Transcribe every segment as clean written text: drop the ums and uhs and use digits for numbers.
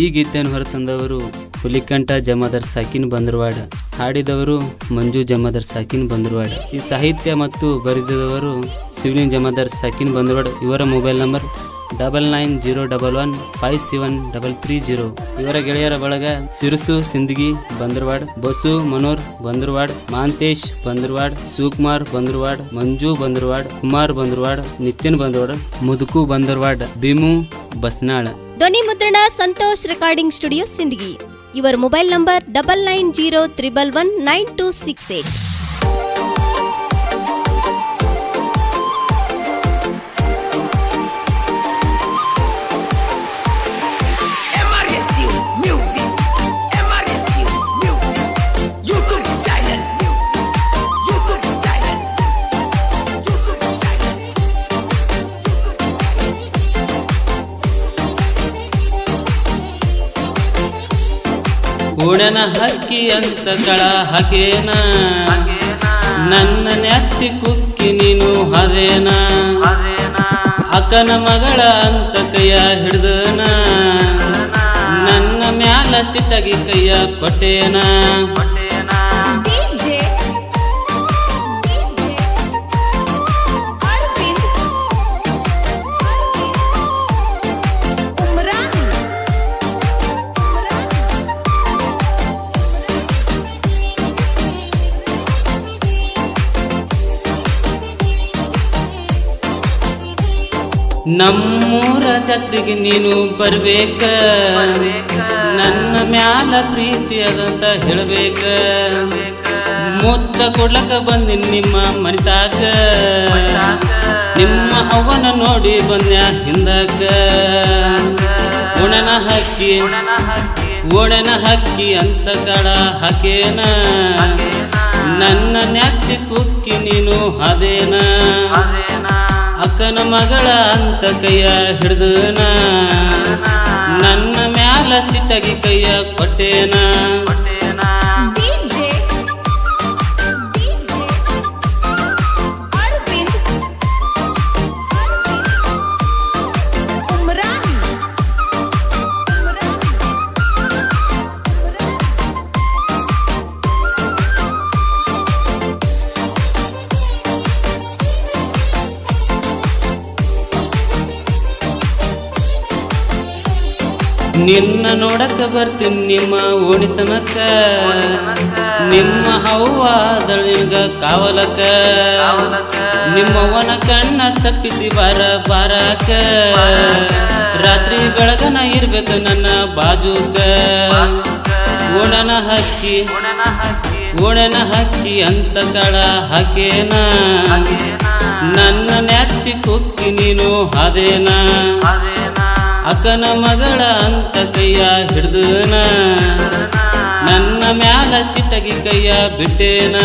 ಈ ಗೀತೆಯನ್ನು ಹೊರತಂದವರು ಹುಲಿಕಂಠ ಜಮಾದಾರ್ ಸಾಕಿನ್ ಬಂದರ್ವಾಡ, ಹಾಡಿದವರು ಮಂಜು ಜಮಾದಾರ್ ಸಾಕಿನ್ ಬಂದರ್ವಾಡ. ಈ ಸಾಹಿತ್ಯ ಮತ್ತು ಬರೆದಿದವರು ಶಿವಲಿಂಗ್ ಜಮಾದಾರ್ ಸಾಕಿನ್ ಬಂದರ್ವಾಡ. ಇವರ ಮೊಬೈಲ್ ನಂಬರ್ 9901157330. ಇವರ ಗೆಳೆಯರ ಬಳಗ ಸಿರುಸು ಸಿಂದಗಿ ಬಂದರ್ವಾಡ್, ಬಸು ಮನೋರ್ ಬಂದರ್ವಾಡ್, ಮಾಂತೇಶ್ ಬಂದರ್ವಾಡ್, ಶಿವಕುಮಾರ್ ಬಂದರ್ವಾಡ್, ಮಂಜು ಬಂದರ್ವಾಡ್, ಕುಮಾರ್ ಬಂದರ್ವಾಡ್, ನಿತಿನ್ ಬಂದರ್ವಾಡ್, ಮುದುಕು ಬಂದರ್ವಾಡ್, ಭೀಮು ಬಸ್ನಾಳ. ಧ್ವನಿ ಮುದ್ರಣ ಸಂತೋಷ್ ರೆಕಾರ್ಡಿಂಗ್ ಸ್ಟುಡಿಯೋ ಸಿಂದಗಿ. ಇವರ ಮೊಬೈಲ್ ನಂಬರ್ 9903119268. ಓಣನ ಹಕ್ಕಿ ಅಂತ ಕಳ ಹಾಕೇನ, ನನ್ನ ನೆತ್ತಿ ಕುಕ್ಕಿ ನೀನು ಹದೇನ, ಅಕ್ಕನ ಮಗಳ ಅಂತ ಕೈಯ ಹಿಡ್ದನ, ನನ್ನ ಮ್ಯಾಲ ಸಿಟ್ಟಾಗಿ ಕೈಯ ಕೊಟ್ಟೇನ. ನಮ್ಮೂರ ಜಾತ್ರೆಗೆ ನೀನು ಬರ್ಬೇಕ, ನನ್ನ ಮ್ಯಾಲ ಪ್ರೀತಿ ಅದಂತ ಹೇಳಬೇಕ, ಮುತ್ತ ಕೊಡ್ಲಕ್ಕ ಬಂದಿನ್ ನಿಮ್ಮ ಮನಿತಾಕ, ನಿಮ್ಮ ಅವನ ನೋಡಿ ಬಂದ್ಯ ಹಿಂದಕ್ಕ. ಓಣನ ಹಕ್ಕಿ ಓಣನ ಹಕ್ಕಿ ಅಂತ ಕಳ ಹಾಕೇನ, ನನ್ನ ನೆತ್ತಿ ಕುಕ್ಕಿ ನೀನು ಹದೇನ, ಅಕ್ಕನ ಮಗಳ ಅಂತ ಕೈಯ ಹಿಡ್ದನ, ನನ್ನ ಮ್ಯಾಲ ಸಿಟ್ಟಾಗಿ ಕೈಯ ಕೊಟ್ಟೇನ. ನಿನ್ನ ನೋಡಕ ಬರ್ತೀನಿ ನಿಮ್ಮ ಓಣಿತನಕ, ನಿಮ್ಮ ಅವ್ವ ನಿನ್ಗ ಕಾವಲಕ, ನಿಮ್ಮವ್ವನ ಕಣ್ಣ ತಪ್ಪಿಸಿ ಬಾರಕ, ರಾತ್ರಿ ಬೆಳಗನ ಇರ್ಬೇಕು ನನ್ನ ಬಾಜುಕ. ಓಣನ ಹಕ್ಕಿ ಅಂತ ಕಳ ಹಾಕೇನ, ನನ್ನ ನೆತ್ತಿ ಕುಕ್ಕಿ ನೀನು ಹದೇನ, ಅಕ್ಕನ ಮಗಳ ಅಂತ ಕೈಯ ಹಿಡ್ದನ, ನನ್ನ ಮ್ಯಾಲ ಸಿಟ್ಟಾಗಿ ಕೈಯ ಬಿಟ್ಟೇನ.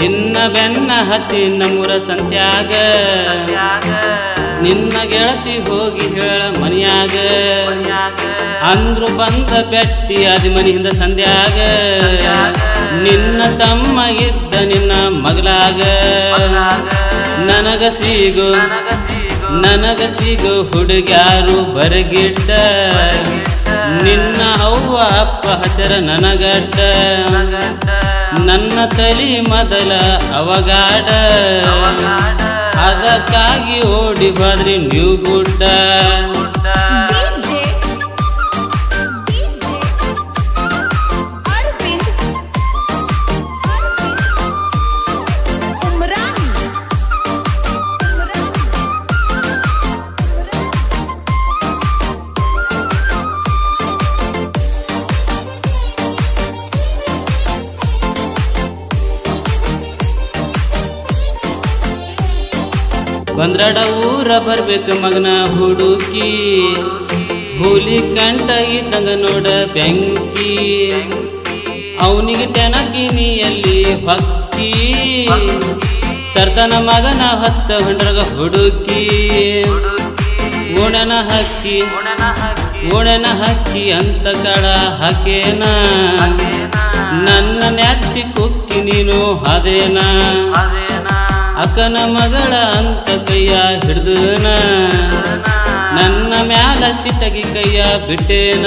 ನಿನ್ನ ಬೆನ್ನ ಹತ್ತಿ ನಮ್ಮೂರ ಸಂತ್ಯಾಗ, ನಿನ್ನ ಗೆಳತಿ ಹೋಗಿ ಹೇಳ ಮನಿಯಾಗ, ಅಂದ್ರು ಬಂದ ಬೆಟ್ಟಿ ಅದಿ ಮನಿಯಿಂದ ಸಂಧ್ಯಾಗ, ನಿನ್ನ ತಮ್ಮ ಇದ್ದ ನಿನ್ನ ಮಗಲಾಗ, ನನಗ ಸಿಗೋ ಹುಡುಗ್ಯಾರು ಬರಗಿಡ್ಡ, ನಿನ್ನ ಅವ್ವ ಅಪ್ಪ ಹಚರ ನನಗಡ್ಡ, ನನ್ನ ತಲಿ ಮೊದಲ ಅವಗಾಡ, ಅದಕ್ಕಾಗಿ ಓಡಿ ಹೋದ್ರಿ ನೀವು ಗುಡ್ಡ. ಬಂದ್ರಾಡ ಊರ ಬರ್ಬೇಕು ಮಗನ ಹುಡುಕಿ, ಹುಲಿಕಂಠ ಇದ್ದಂಗ ನೋಡ ಬೆಂಕಿ, ಅವನಿಗೆ ಟೆನಕಿ ನೀಯಲ್ಲಿ ಭಕ್ತಿ, ತರ್ತನ ಮಗನ ಹೊತ್ತ ಹೊಂಡ್ರಗ ಹುಡುಕಿ ಓಣನ ಹಕ್ಕಿ ಓಣನ ಹಕ್ಕಿ ಅಂತ ಕಳ ಹಾಕೇನ ನನ್ನ ನೆತ್ತಿ ಕುಕ್ಕಿ ನೀನು ಅದೇನ ಅಕ್ಕನ ಮಗಳ ಅಂತ ಕೈಯ ಹಿಡ್ದನ ನನ್ನ ಮ್ಯಾಲ ಸಿಟಗಿ ಕೈಯ ಬಿಟ್ಟೇನ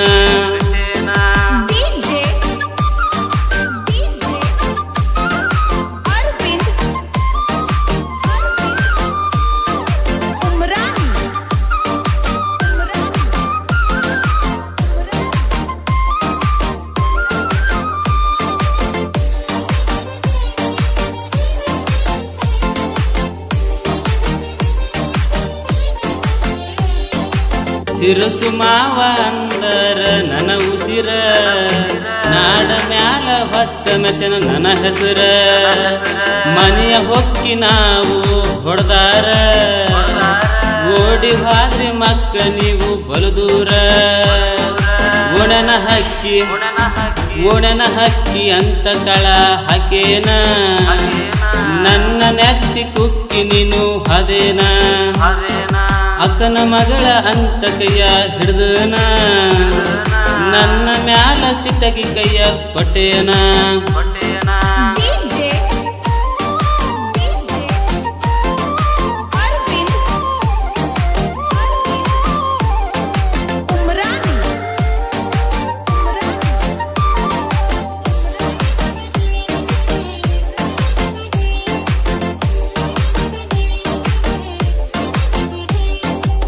ಸಿರಸು ಮಾವ ಅಂದರ ನನ್ನ ಉಸಿರ ನಾಡ ಮ್ಯಾಲ ಹೊತ್ತ ಮೆಸನ ನನ್ನ ಹೆಸರ ಮನೆಯ ಹೊಕ್ಕಿ ನಾವು ಹೊಡೆದಾರ ಓಡಿ ಹೋದ್ರಿ ಮಕ್ಕಳ ನೀವು ಬಲದೂರ ಓಣನ ಹಕ್ಕಿ ಓಣನ ಹಕ್ಕಿ ಅಂತ ಕಳ ಹಾಕೇನ ನನ್ನ ನೆತ್ತಿ ಕುಕ್ಕಿ ನೀನು ಅದೇನ ಅಕ್ಕನ ಮಗಳ ಅಂತ ಕೈಯ ಹಿಡ್ದನ ನನ್ನ ಮ್ಯಾಲ ಸಿಟಗಿ ಕೈಯ ಕೊಟ್ಟೇನ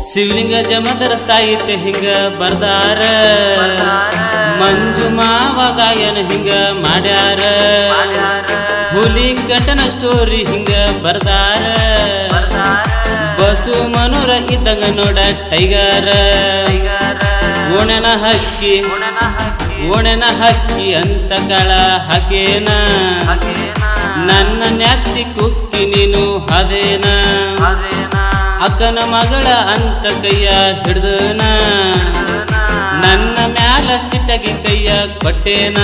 ಶಿವಲಿಂಗ ಜಮದರ ಸಾಹಿತ್ಯ ಹಿಂಗ ಬರ್ದಾರ ಮಂಜು ಮಾವ ಗಾಯನ ಹಿಂಗ ಮಾಡ್ಯಾರ ಹುಲಿ ಗಂಟನ ಸ್ಟೋರಿ ಹಿಂಗ ಬರ್ದಾರ ಬಸು ಮನೋರ ಇದ್ದಂಗ ನೋಡ ಟೈಗರ ಓಣನ ಹಕ್ಕಿ ಓಣನ ಹಕ್ಕಿ ಅಂತ ಕಳ ಹಾಕೇನ ನನ್ನ ನೆತ್ತಿ ಕುಕ್ಕಿ ನೀನು ಅದೇನ ಅಕ್ಕನ ಮಗಳ ಅಂತ ಕೈಯ ಹಿಡ್ದನ ನನ್ನ ಮ್ಯಾಲ ಸಿಟಗಿ ಕೈಯ ಕೊಟ್ಟೇನ